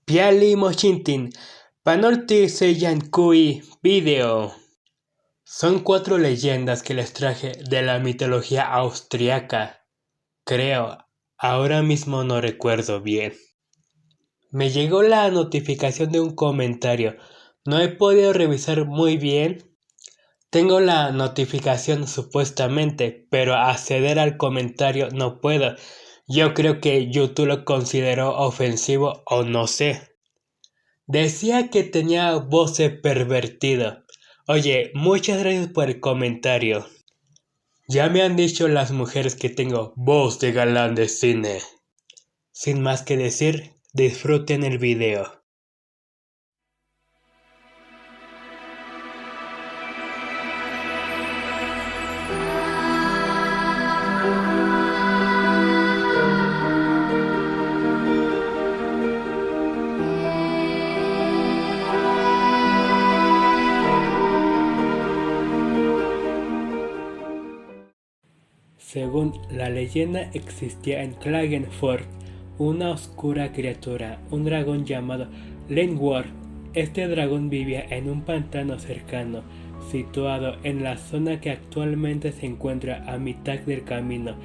Piali Mochintin, Panolti Seyankui Video. Son 4 leyendas que les traje de la mitología austriaca. Creo, ahora mismo no recuerdo bien. Me llegó la notificación de un comentario. No he podido revisar muy bien. Tengo la notificación supuestamente, pero acceder al comentario no puedo. Yo creo que YouTube lo consideró ofensivo o no sé. Decía que tenía voz pervertida. Oye, muchas gracias por el comentario. Ya me han dicho las mujeres que tengo voz de galán de cine. Sin más que decir, disfruten el video. Según la leyenda, existía en Klagenfurt una oscura criatura, un dragón llamado Lingwar. Este dragón vivía en un pantano cercano, situado en la zona que actualmente se encuentra a mitad del camino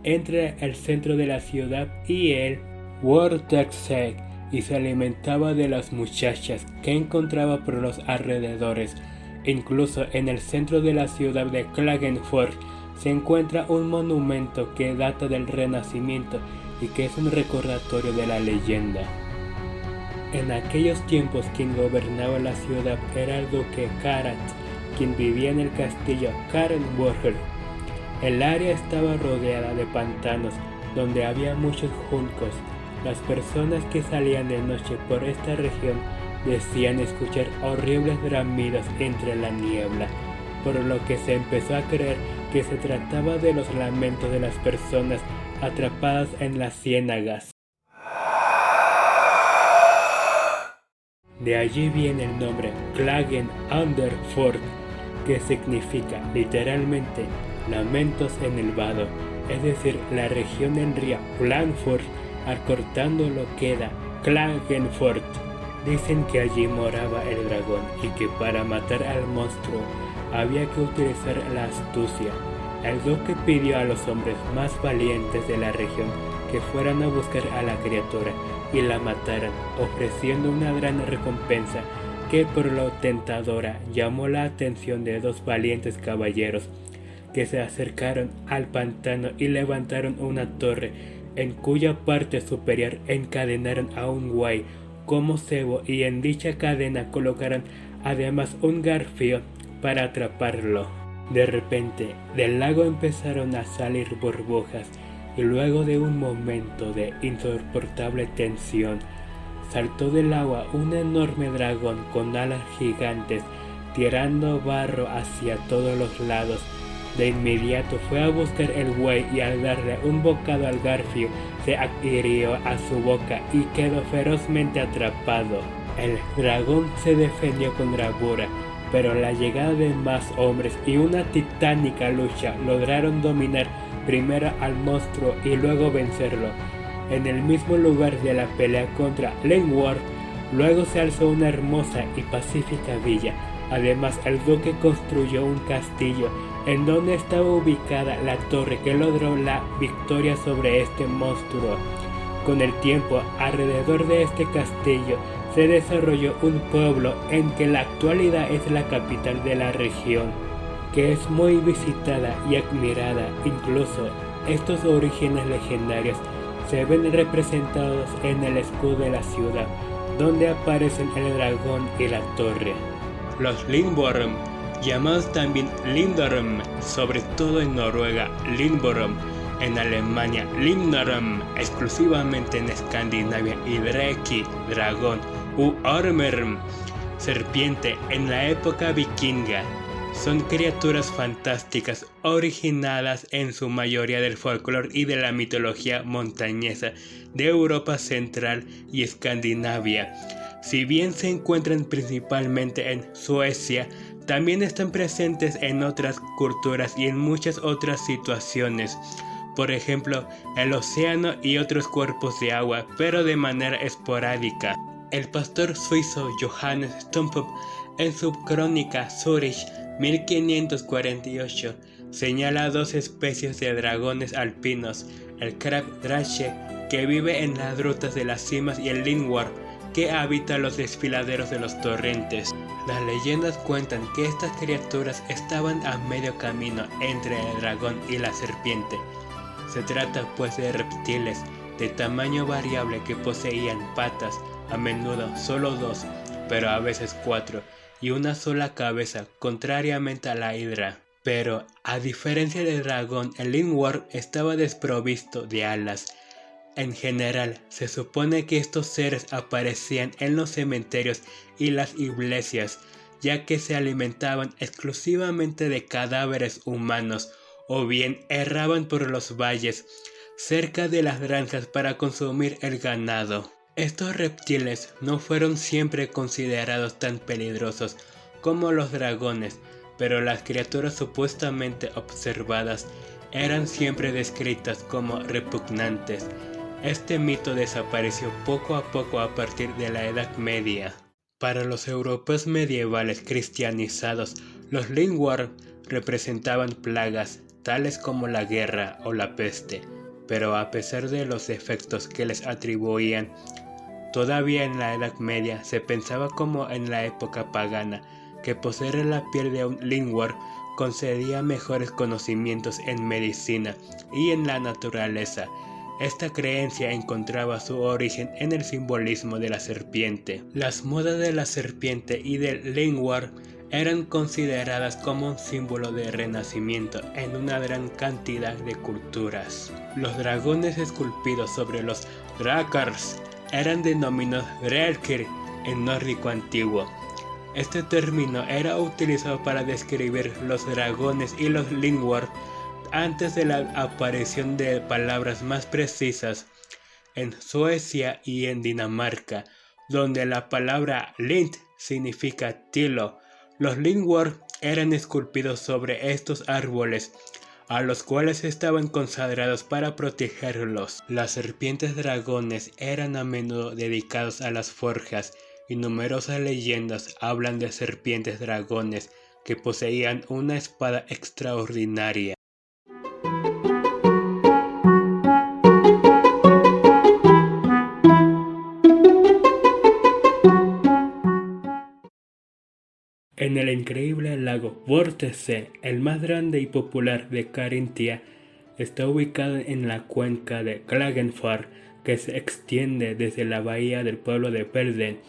entre el centro de la ciudad y el Wörthersee, y se alimentaba de las muchachas que encontraba por los alrededores. Incluso en el centro de la ciudad de Klagenfurt se encuentra un monumento que data del Renacimiento y que es un recordatorio de la leyenda. En aquellos tiempos quien gobernaba la ciudad era el duque Karat, quien vivía en el castillo Karenburger. El área estaba rodeada de pantanos donde había muchos juncos. Las personas que salían de noche por esta región decían escuchar horribles bramidos entre la niebla, por lo que se empezó a creer que se trataba de los lamentos de las personas atrapadas en las ciénagas. De allí viene el nombre Klagen an der Furt, que significa literalmente lamentos en el vado, es decir, la región del río Klagenfurt, acortándolo queda Klagenfurt. Dicen que allí moraba el dragón y que para matar al monstruo había que utilizar la astucia. El duque pidió a los hombres más valientes de la región que fueran a buscar a la criatura y la mataran, ofreciendo una gran recompensa que por lo tentadora llamó la atención de 2 valientes caballeros que se acercaron al pantano y levantaron una torre en cuya parte superior encadenaron a un buey como cebo, y en dicha cadena colocaron además un garfio para atraparlo. De repente, del lago empezaron a salir burbujas, y luego de un momento de insoportable tensión, saltó del agua un enorme dragón con alas gigantes, tirando barro hacia todos los lados. De inmediato fue a buscar el buey y al darle un bocado al garfio, se adhirió a su boca y quedó ferozmente atrapado. El dragón se defendió con bravura, pero la llegada de más hombres y una titánica lucha lograron dominar primero al monstruo y luego vencerlo. En el mismo lugar de la pelea contra Lingwar, luego se alzó una hermosa y pacífica villa. Además, el duque construyó un castillo en donde estaba ubicada la torre que logró la victoria sobre este monstruo. Con el tiempo, alrededor de este castillo se desarrolló un pueblo en que en la actualidad es la capital de la región, que es muy visitada y admirada. Incluso estos orígenes legendarios se ven representados en el escudo de la ciudad, donde aparecen el dragón y la torre. Los Lindborg, llamados también Lindorm, sobre todo en Noruega, Lindborg, en Alemania, Lindorm, exclusivamente en Escandinavia, y Dreki, dragón, u Ormer, serpiente, en la época vikinga. Son criaturas fantásticas originadas en su mayoría del folclore y de la mitología montañesa de Europa Central y Escandinavia. Si bien se encuentran principalmente en Suecia, también están presentes en otras culturas y en muchas otras situaciones. Por ejemplo, el océano y otros cuerpos de agua, pero de manera esporádica. El pastor suizo Johannes Stumpp, en su crónica Zurich 1548, señala dos especies de dragones alpinos, el Krabdrache, que vive en las grutas de las cimas, y el Lindwurm, que habita los desfiladeros de los torrentes. Las leyendas cuentan que estas criaturas estaban a medio camino entre el dragón y la serpiente. Se trata pues de reptiles de tamaño variable que poseían patas, a menudo solo 2, pero a veces 4, y una sola cabeza, contrariamente a la hidra. Pero, a diferencia del dragón, el Lindwurm estaba desprovisto de alas. En general, se supone que estos seres aparecían en los cementerios y las iglesias, ya que se alimentaban exclusivamente de cadáveres humanos, o bien erraban por los valles, cerca de las granjas para consumir el ganado. Estos reptiles no fueron siempre considerados tan peligrosos como los dragones, pero las criaturas supuestamente observadas eran siempre descritas como repugnantes. Este mito desapareció poco a poco a partir de la Edad Media. Para los europeos medievales cristianizados, los Lindwurm representaban plagas, tales como la guerra o la peste, pero a pesar de los defectos que les atribuían, todavía en la Edad Media se pensaba como en la época pagana, que poseer la piel de un Lindwurm concedía mejores conocimientos en medicina y en la naturaleza. Esta creencia encontraba su origen en el simbolismo de la serpiente. Las modas de la serpiente y del Lindwurm eran consideradas como un símbolo de renacimiento en una gran cantidad de culturas. Los dragones esculpidos sobre los drakars eran denominados Drelkir en nórdico antiguo. Este término era utilizado para describir los dragones y los Lindwurm antes de la aparición de palabras más precisas en Suecia y en Dinamarca, donde la palabra Lind significa tilo. Los Lindwurm eran esculpidos sobre estos árboles, a los cuales estaban consagrados para protegerlos. Las serpientes dragones eran a menudo dedicados a las forjas, y numerosas leyendas hablan de serpientes dragones que poseían una espada extraordinaria. En el increíble lago Vortese, el más grande y popular de Carintia, está ubicado en la cuenca de Klagenfurt, que se extiende desde la bahía del pueblo de Belden.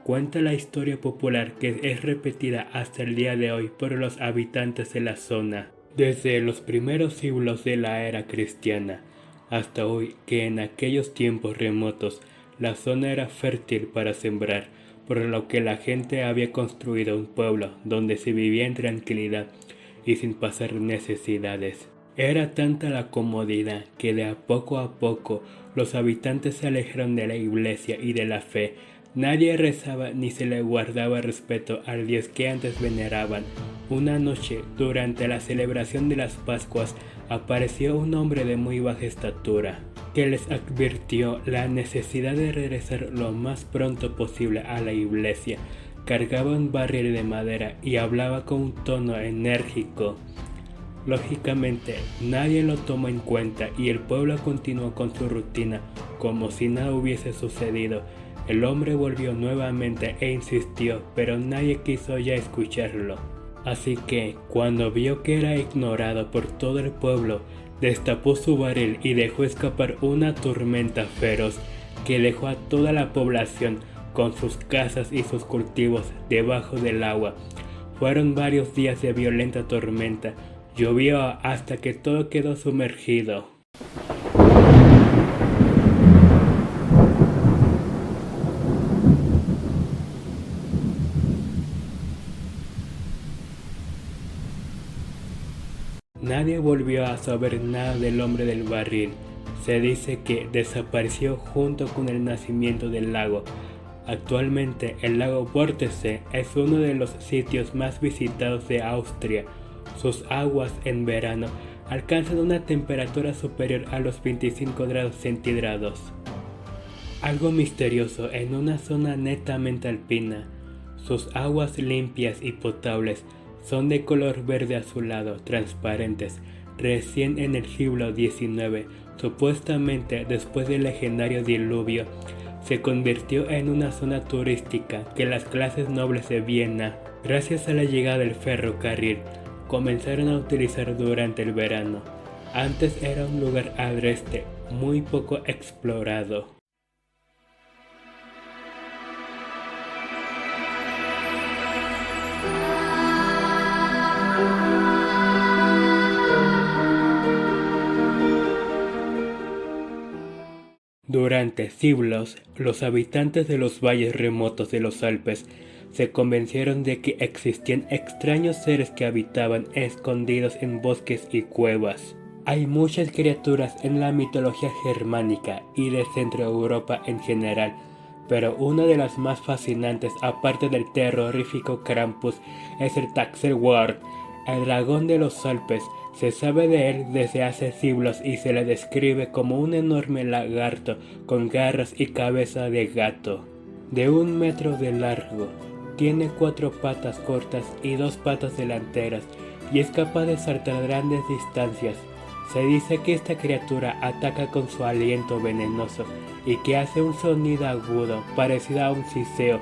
Cuenta la historia popular que es repetida hasta el día de hoy por los habitantes de la zona, desde los primeros siglos de la era cristiana hasta hoy, que en aquellos tiempos remotos la zona era fértil para sembrar, por lo que la gente había construido un pueblo donde se vivía en tranquilidad y sin pasar necesidades. Era tanta la comodidad que de a poco los habitantes se alejaron de la iglesia y de la fe. Nadie rezaba ni se le guardaba respeto al Dios que antes veneraban. Una noche, durante la celebración de las Pascuas, apareció un hombre de muy baja estatura, que les advirtió la necesidad de regresar lo más pronto posible a la iglesia. Cargaba un barril de madera y hablaba con un tono enérgico. Lógicamente, nadie lo tomó en cuenta y el pueblo continuó con su rutina como si nada hubiese sucedido. El hombre volvió nuevamente e insistió, pero nadie quiso ya escucharlo. Así que, cuando vio que era ignorado por todo el pueblo, destapó su barril y dejó escapar una tormenta feroz que dejó a toda la población con sus casas y sus cultivos debajo del agua. Fueron varios días de violenta tormenta. Llovió hasta que todo quedó sumergido. Nadie volvió a saber nada del hombre del barril. Se dice que desapareció junto con el nacimiento del lago. Actualmente el lago Vortese es uno de los sitios más visitados de Austria. Sus aguas en verano alcanzan una temperatura superior a los 25 grados centígrados. algo misterioso en una zona netamente alpina. Sus aguas limpias y potables son de color verde azulado, transparentes. Recién en el siglo XIX, supuestamente después del legendario diluvio, se convirtió en una zona turística que las clases nobles de Viena, gracias a la llegada del ferrocarril, comenzaron a utilizar durante el verano. Antes era un lugar agreste, muy poco explorado. Durante siglos, los habitantes de los valles remotos de los Alpes se convencieron de que existían extraños seres que habitaban escondidos en bosques y cuevas. Hay muchas criaturas en la mitología germánica y de Centro Europa en general, pero una de las más fascinantes, aparte del terrorífico Krampus, es el Taxelwort, el dragón de los Alpes. Se sabe de él desde hace siglos y se le describe como un enorme lagarto con garras y cabeza de gato. De 1 metro de largo, tiene 4 patas cortas y 2 patas delanteras y es capaz de saltar grandes distancias. Se dice que esta criatura ataca con su aliento venenoso y que hace un sonido agudo parecido a un siseo.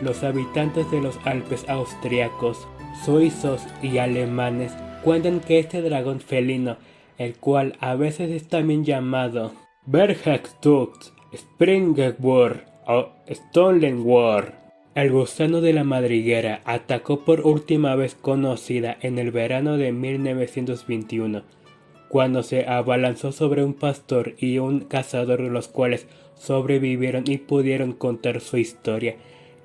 Los habitantes de los Alpes austriacos, suizos y alemanes cuentan que este dragón felino, el cual a veces es también llamado Berghechtux, Springerwort o Stollenwort, el gusano de la madriguera, atacó por última vez conocida en el verano de 1921, cuando se abalanzó sobre un pastor y un cazador, los cuales sobrevivieron y pudieron contar su historia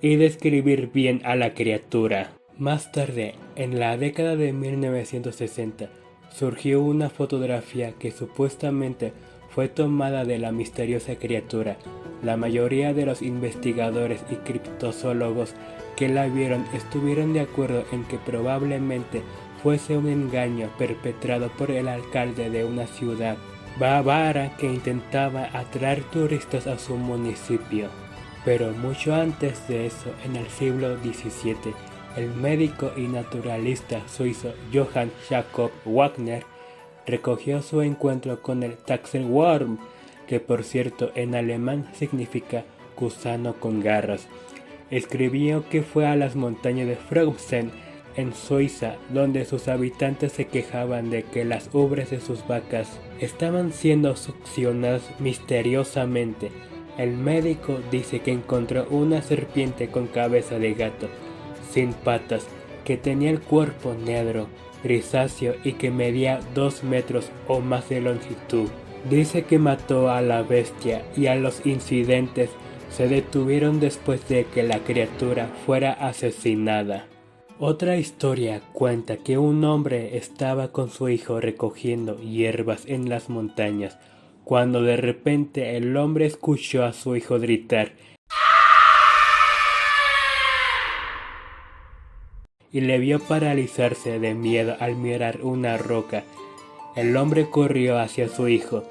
y describir bien a la criatura. Más tarde, en la década de 1960, surgió una fotografía que supuestamente fue tomada de la misteriosa criatura. La mayoría de los investigadores y criptozoólogos que la vieron estuvieron de acuerdo en que probablemente fuese un engaño perpetrado por el alcalde de una ciudad bávara que intentaba atraer turistas a su municipio. Pero mucho antes de eso, en el siglo XVII, el médico y naturalista suizo Johann Jakob Wagner recogió su encuentro con el Taxelworm, que por cierto en alemán significa gusano con garras. Escribió que fue a las montañas de Frauenstein en Suiza, donde sus habitantes se quejaban de que las ubres de sus vacas estaban siendo succionadas misteriosamente. El médico dice que encontró una serpiente con cabeza de gato, sin patas, que tenía el cuerpo negro, grisáceo y que medía 2 metros o más de longitud. Dice que mató a la bestia y a los incidentes se detuvieron después de que la criatura fuera asesinada. Otra historia cuenta que un hombre estaba con su hijo recogiendo hierbas en las montañas, cuando de repente el hombre escuchó a su hijo gritar y le vio paralizarse de miedo al mirar una roca. El hombre corrió hacia su hijo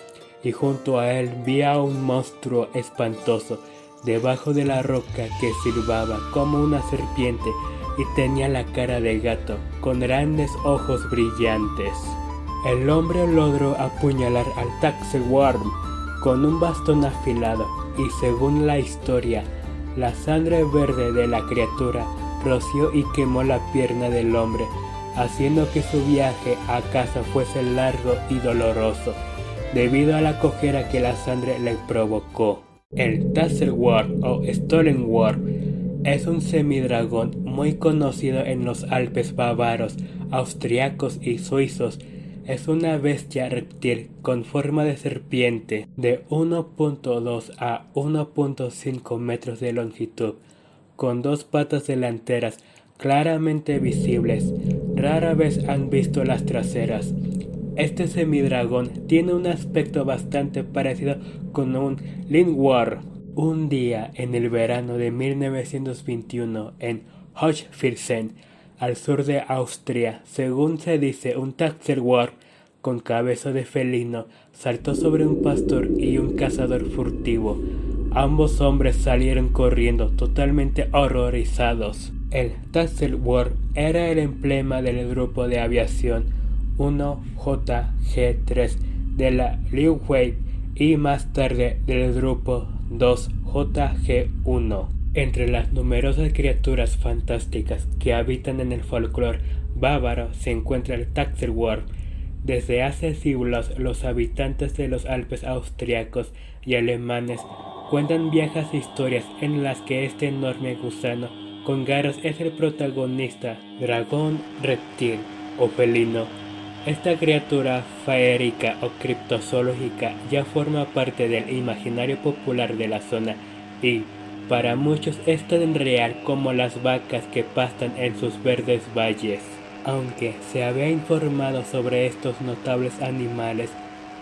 y junto a él vio a un monstruo espantoso debajo de la roca que silbaba como una serpiente y tenía la cara de gato con grandes ojos brillantes. El hombre logró apuñalar al Taxelworm con un bastón afilado y según la historia, la sangre verde de la criatura roció y quemó la pierna del hombre, haciendo que su viaje a casa fuese largo y doloroso, debido a la cojera que la sangre le provocó. El Taxelworm o Stollenwort es un semidragón muy conocido en los Alpes bávaros, austriacos y suizos. Es una bestia reptil con forma de serpiente de 1.2 a 1.5 metros de longitud, con 2 patas delanteras claramente visibles. Rara vez han visto las traseras. Este semidragón tiene un aspecto bastante parecido con un Lindwurm. Un día en el verano de 1921 en Hochfilzen, al sur de Austria, según se dice, un Taxelworm con cabeza de felino saltó sobre un pastor y un cazador furtivo. Ambos hombres salieron corriendo totalmente horrorizados. El Taskforce era el emblema del grupo de aviación 1JG3 de la Luftwaffe y más tarde del grupo 2JG1. Entre las numerosas criaturas fantásticas que habitan en el folclore bávaro se encuentra el Taskforce. Desde hace siglos los habitantes de los Alpes austriacos y alemanes cuentan viejas historias en las que este enorme gusano con garras es el protagonista, dragón, reptil o felino. Esta criatura faérica o criptozoológica ya forma parte del imaginario popular de la zona y, para muchos, es tan real como las vacas que pastan en sus verdes valles. Aunque se había informado sobre estos notables animales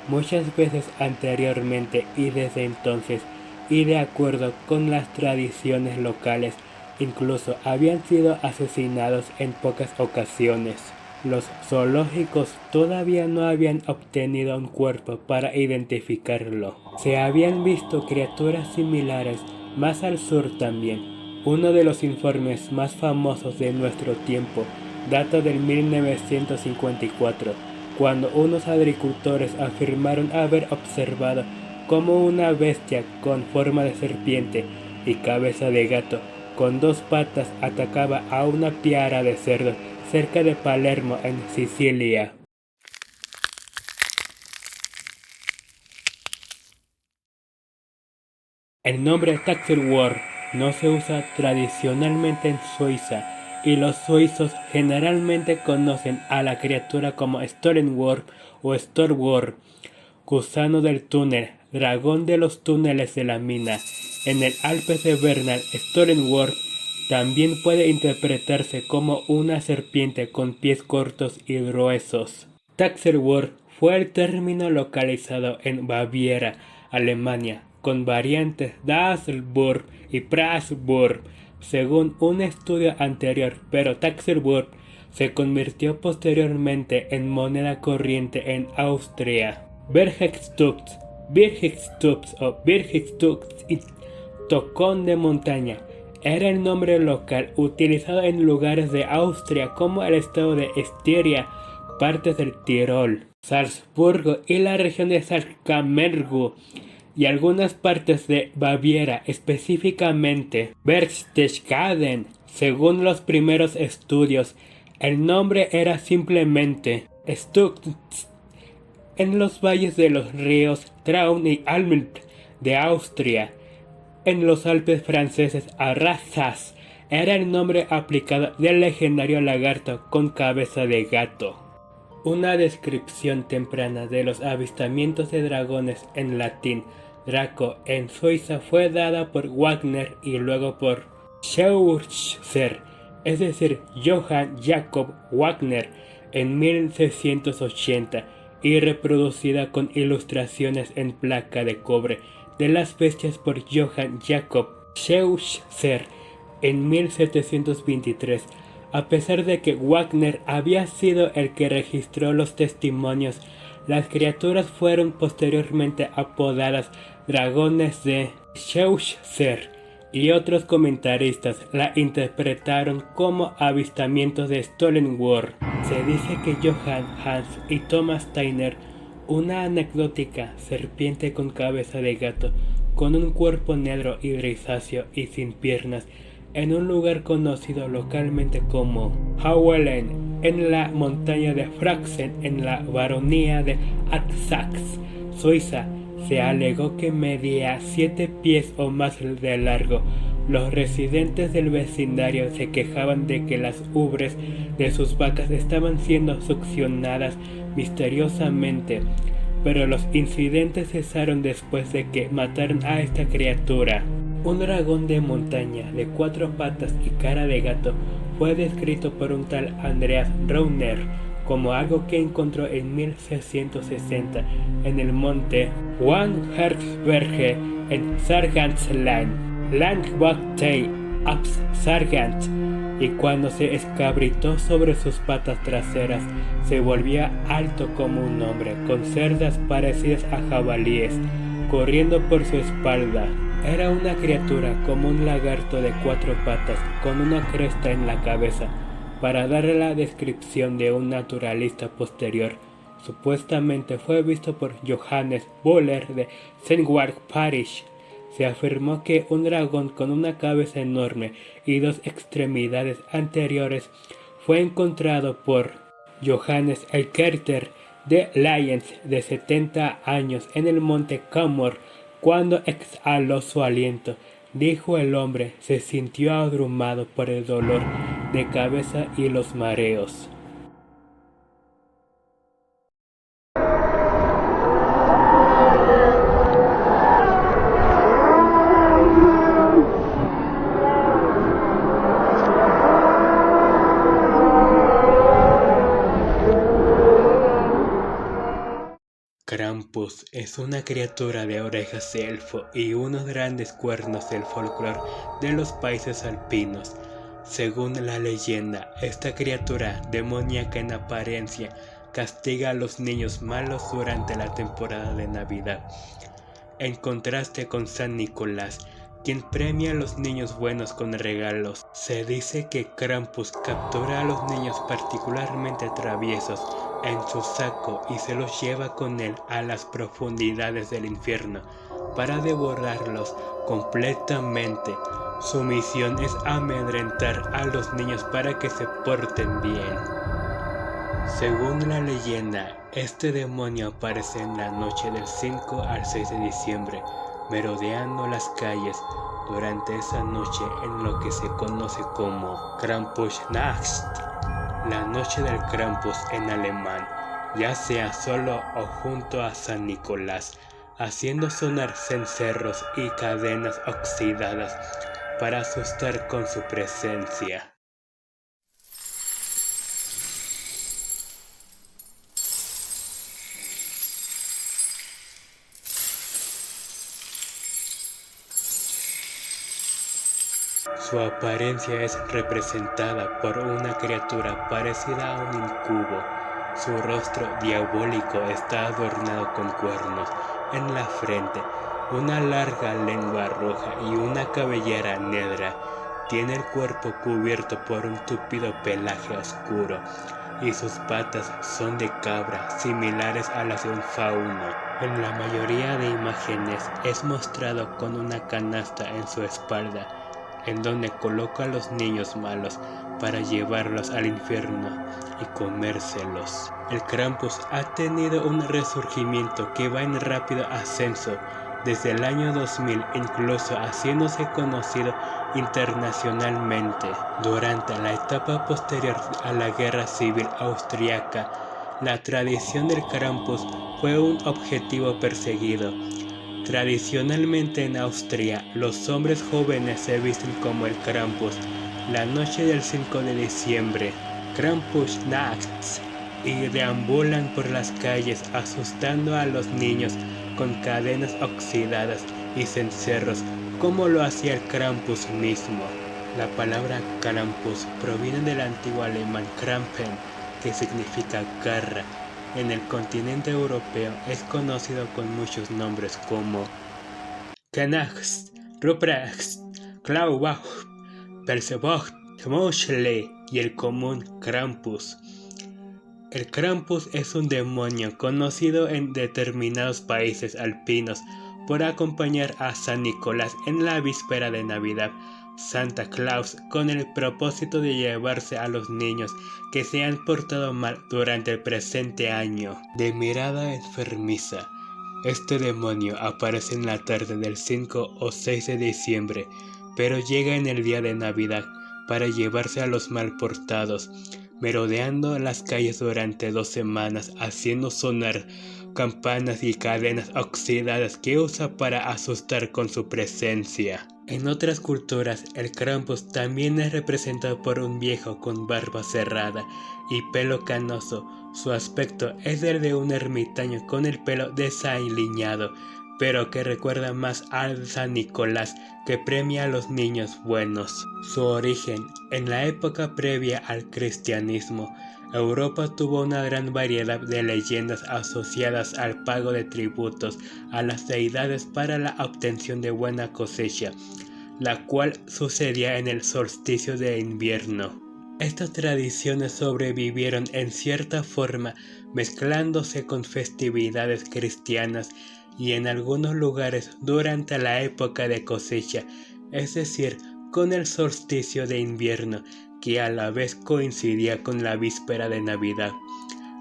muchas veces anteriormente y desde entonces, y de acuerdo con las tradiciones locales, incluso habían sido asesinados en pocas ocasiones. Los zoológicos todavía no habían obtenido un cuerpo para identificarlo. Se habían visto criaturas similares más al sur también. Uno de los informes más famosos de nuestro tiempo data del 1954, cuando unos agricultores afirmaron haber observado cómo una bestia con forma de serpiente y cabeza de gato con dos patas atacaba a una piara de cerdos cerca de Palermo en Sicilia. El nombre Taskforce no se usa tradicionalmente en Suiza y los suizos generalmente conocen a la criatura como Stollenwurf o Stormwurf, gusano del túnel, dragón de los túneles de la mina. En el Alpes de Bernal, Stollenwurf también puede interpretarse como una serpiente con pies cortos y gruesos. Taskforce fue el término localizado en Baviera, Alemania, con variantes Dasselburg y Pressburg, según un estudio anterior, pero Taskforce se convirtió posteriormente en moneda corriente en Austria. Bergstutz o Bergstutz y tocón de montaña era el nombre local utilizado en lugares de Austria como el estado de Estiria, partes del Tirol, Salzburgo y la región de Salzkammergut, y algunas partes de Baviera, específicamente Berchtesgaden. Según los primeros estudios, el nombre era simplemente Stutz. En los valles de los ríos Traun y Almelt de Austria, en los Alpes franceses, Arrasas era el nombre aplicado del legendario lagarto con cabeza de gato. Una descripción temprana de los avistamientos de dragones en latín, Draco, en Suiza fue dada por Wagner y luego por Scheuchzer, es decir, Johann Jakob Wagner, en 1680, y reproducida con ilustraciones en placa de cobre de las bestias por Johann Jakob Scheuchzer en 1723. A pesar de que Wagner había sido el que registró los testimonios, las criaturas fueron posteriormente apodadas dragones de Scheuchzer, y otros comentaristas la interpretaron como avistamientos de Stollenwurf. Se dice que Johann Hans y Thomas Steiner, una anecdótica serpiente con cabeza de gato, con un cuerpo negro y grisáceo y sin piernas, en un lugar conocido localmente como Hauelen, en la montaña de Fraxen, en la baronía de Artsach, Suiza. Se alegó que medía 7 pies o más de largo. Los residentes del vecindario se quejaban de que las ubres de sus vacas estaban siendo succionadas misteriosamente, pero los incidentes cesaron después de que mataron a esta criatura. Un dragón de montaña de 4 patas y cara de gato fue descrito por un tal Andreas Rauner como algo que encontró en 1660 en el monte Wangerberge en Sargantsland, Landwagtei Abs Sargant, y cuando se escabritó sobre sus patas traseras se volvía alto como un hombre, con cerdas parecidas a jabalíes corriendo por su espalda. Era una criatura como un lagarto de 4 patas con una cresta en la cabeza. Para darle la descripción de un naturalista posterior, supuestamente fue visto por Johannes Buller de Sandwich Parish. Se afirmó que un dragón con una cabeza enorme y 2 extremidades anteriores fue encontrado por Johannes Elkerter de Lyons, de 70 años, en el monte Camor. Cuando exhaló su aliento, dijo el hombre, se sintió abrumado por el dolor de cabeza y los mareos. Krampus es una criatura de orejas de elfo y unos grandes cuernos del folclore de los países alpinos. Según la leyenda, esta criatura, demoníaca en apariencia, castiga a los niños malos durante la temporada de Navidad. En contraste con San Nicolás, quien premia a los niños buenos con regalos. Se dice que Krampus captura a los niños particularmente traviesos en su saco y se los lleva con él a las profundidades del infierno para devorarlos completamente. Su misión es amedrentar a los niños para que se porten bien. Según la leyenda, este demonio aparece en la noche del 5 al 6 de diciembre, merodeando las calles durante esa noche en lo que se conoce como Krampusnacht, la noche del Krampus en alemán, ya sea solo o junto a San Nicolás, haciendo sonar cencerros y cadenas oxidadas para asustar con su presencia. Su apariencia es representada por una criatura parecida a un incubo. Su rostro diabólico está adornado con cuernos en la frente, una larga lengua roja y una cabellera negra. Tiene el cuerpo cubierto por un tupido pelaje oscuro y sus patas son de cabra, similares a las de un fauno. En la mayoría de imágenes es mostrado con una canasta en su espalda, en donde coloca a los niños malos para llevarlos al infierno y comérselos. El Krampus ha tenido un resurgimiento que va en rápido ascenso desde el año 2000, incluso haciéndose conocido internacionalmente. Durante la etapa posterior a la Guerra Civil Austriaca, la tradición del Krampus fue un objetivo perseguido. Tradicionalmente en Austria, los hombres jóvenes se visten como el Krampus la noche del 5 de diciembre, Krampusnacht, y deambulan por las calles asustando a los niños con cadenas oxidadas y cencerros, como lo hacía el Krampus mismo. La palabra Krampus proviene del antiguo alemán Krampen, que significa garra. En el continente europeo es conocido con muchos nombres como Knachts, Ruprecht, Klauwach, Percevocht, Moschle y el común Krampus. El Krampus es un demonio conocido en determinados países alpinos por acompañar a San Nicolás en la víspera de Navidad, Santa Claus, con el propósito de llevarse a los niños que se han portado mal durante el presente año. De mirada enfermiza, este demonio aparece en la tarde del 5 o 6 de diciembre, pero llega en el día de Navidad para llevarse a los mal portados, merodeando las calles durante 2 semanas, haciendo sonar campanas y cadenas oxidadas que usa para asustar con su presencia. En otras culturas, el Krampus también es representado por un viejo con barba cerrada y pelo canoso. Su aspecto es el de un ermitaño con el pelo desaliñado, pero que recuerda más al San Nicolás, que premia a los niños buenos. Su origen, en la época previa al cristianismo, Europa tuvo una gran variedad de leyendas asociadas al pago de tributos a las deidades para la obtención de buena cosecha, la cual sucedía en el solsticio de invierno. Estas tradiciones sobrevivieron en cierta forma, mezclándose con festividades cristianas y en algunos lugares durante la época de cosecha, es decir, con el solsticio de invierno, que a la vez coincidía con la víspera de Navidad.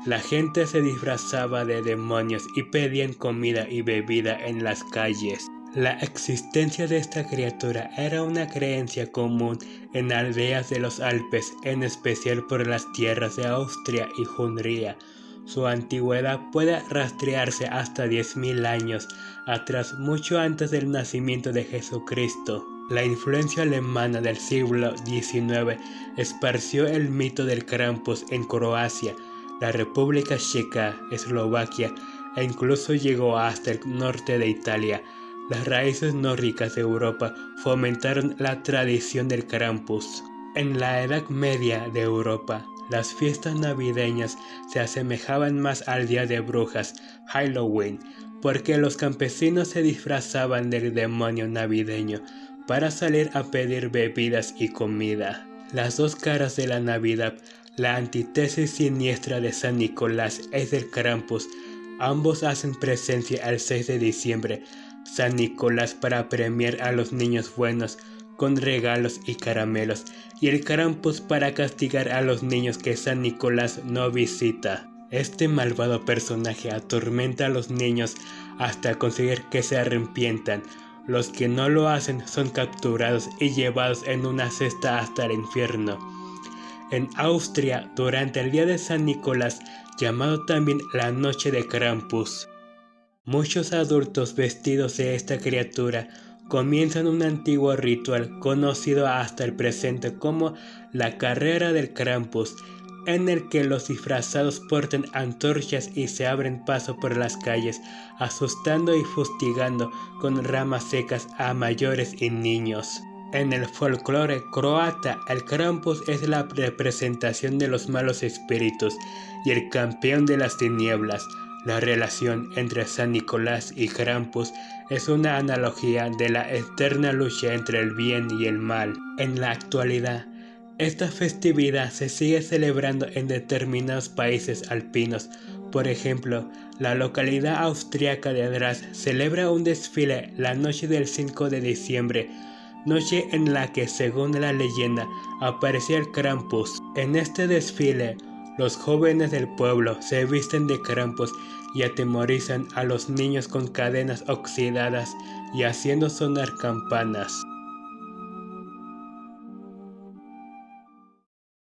La gente se disfrazaba de demonios y pedían comida y bebida en las calles. La existencia de esta criatura era una creencia común en aldeas de los Alpes, en especial por las tierras de Austria y Hungría. Su antigüedad puede rastrearse hasta 10.000 años atrás, mucho antes del nacimiento de Jesucristo. La influencia alemana del siglo XIX esparció el mito del Krampus en Croacia, la República Checa, Eslovaquia e incluso llegó hasta el norte de Italia. Las raíces nórdicas de Europa fomentaron la tradición del Krampus. En la Edad Media de Europa, las fiestas navideñas se asemejaban más al Día de Brujas, Halloween, porque los campesinos se disfrazaban del demonio navideño para salir a pedir bebidas y comida. Las dos caras de la Navidad, la antítesis siniestra de San Nicolás es del Krampus. Ambos hacen presencia el 6 de diciembre. San Nicolás para premiar a los niños buenos con regalos y caramelos, y el Krampus para castigar a los niños que San Nicolás no visita. Este malvado personaje atormenta a los niños hasta conseguir que se arrepientan. Los que no lo hacen son capturados y llevados en una cesta hasta el infierno. En Austria, durante el día de San Nicolás, llamado también la Noche de Krampus, muchos adultos vestidos de esta criatura comienzan un antiguo ritual conocido hasta el presente como la Carrera del Krampus, en el que los disfrazados portan antorchas y se abren paso por las calles, asustando y fustigando con ramas secas a mayores y niños. En el folclore croata, el Krampus es la representación de los malos espíritus y el campeón de las tinieblas. La relación entre San Nicolás y Krampus es una analogía de la eterna lucha entre el bien y el mal. En la actualidad, esta festividad se sigue celebrando en determinados países alpinos. Por ejemplo, la localidad austriaca de Graz celebra un desfile la noche del 5 de diciembre, noche en la que, según la leyenda, aparecía el Krampus. En este desfile, los jóvenes del pueblo se visten de Krampus y atemorizan a los niños con cadenas oxidadas y haciendo sonar campanas.